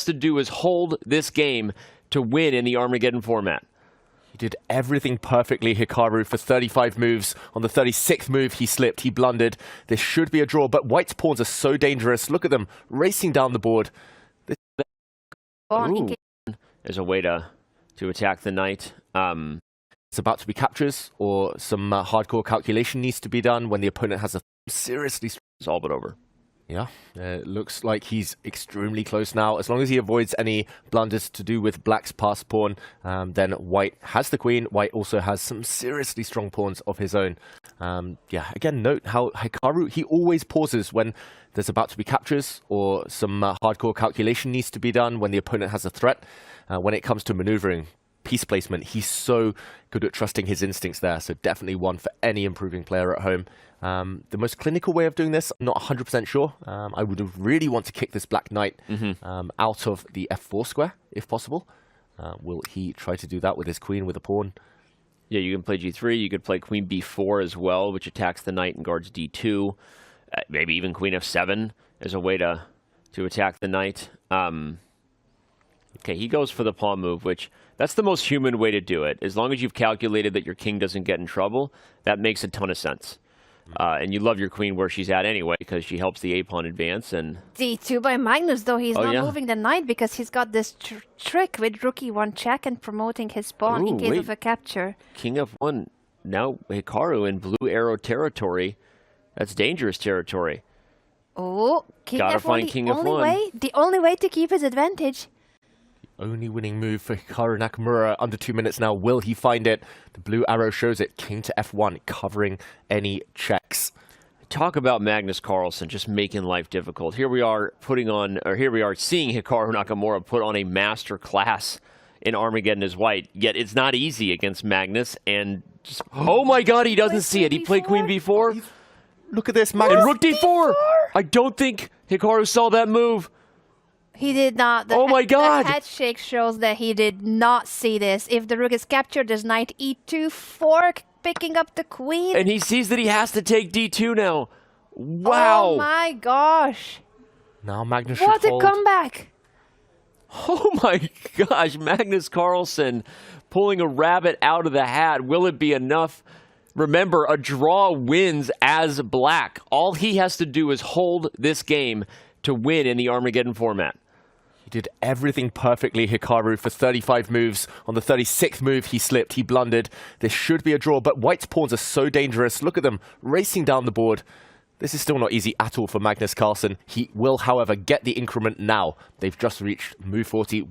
to do is hold this game to win in the Armageddon format. He did everything perfectly, Hikaru, for 35 moves. On the 36th move, he slipped, he blundered. This should be a draw, but White's pawns are so dangerous. Look at them racing down the board. There's a way to attack the knight. It's about to be captures, or some hardcore calculation needs to be done when the opponent has a seriously... It's all but over. Yeah, it looks like he's extremely close now. As long as he avoids any blunders to do with Black's pass pawn, then White has the queen. White also has some seriously strong pawns of his own. Yeah, again, note how Hikaru, he always pauses when there's about to be captures or some hardcore calculation needs to be done when the opponent has a threat. When it comes to maneuvering, piece placement, he's so good at trusting his instincts there. So definitely one for any improving player at home. The most clinical way of doing this, I'm not 100% sure. I would really want to kick this Black Knight out of the f4 square, if possible. Will he try to do that with his queen with a pawn? Yeah, you can play g3. You could play queen b4 as well, which attacks the knight and guards d2. Maybe even queen f7 as a way to attack the knight. Okay, he goes for the pawn move, which that's the most human way to do it. As long as you've calculated that your king doesn't get in trouble, that makes a ton of sense. And you love your queen where she's at anyway, because she helps the a-pawn advance. And d2 by Magnus, though he's not moving the knight because he's got this trick with rook e1 check and promoting his pawn in case of a capture. King f1, now Hikaru in blue arrow territory. That's dangerous territory. Oh, king Gotta f1, find king f1. The only way to keep his advantage. Only winning move for Hikaru Nakamura. Under 2 minutes now. Will he find it? The blue arrow shows it. King to f1, covering any checks. Talk about Magnus Carlsen just making life difficult. Here we are seeing Hikaru Nakamura put on a master class in Armageddon as White. Yet it's not easy against Magnus. And just, oh my God, he doesn't see it. He played queen b4. Look at this, Magnus. And rook d4. I don't think Hikaru saw that move. He did not. Oh my God! The head shake shows that he did not see this. If the rook is captured, there's knight e2, fork, picking up the queen. And he sees that he has to take d2 now. Wow! Oh my gosh! Now Magnus should What a fold. comeback! Oh my gosh, Magnus Carlsen pulling a rabbit out of the hat. Will it be enough? Remember, a draw wins as Black. All he has to do is hold this game to win in the Armageddon format. He did everything perfectly, Hikaru, for 35 moves. On the 36th move, he slipped, he blundered. This should be a draw, but White's pawns are so dangerous. Look at them racing down the board. This is still not easy at all for Magnus Carlsen. He will, however, get the increment now. They've just reached move 40.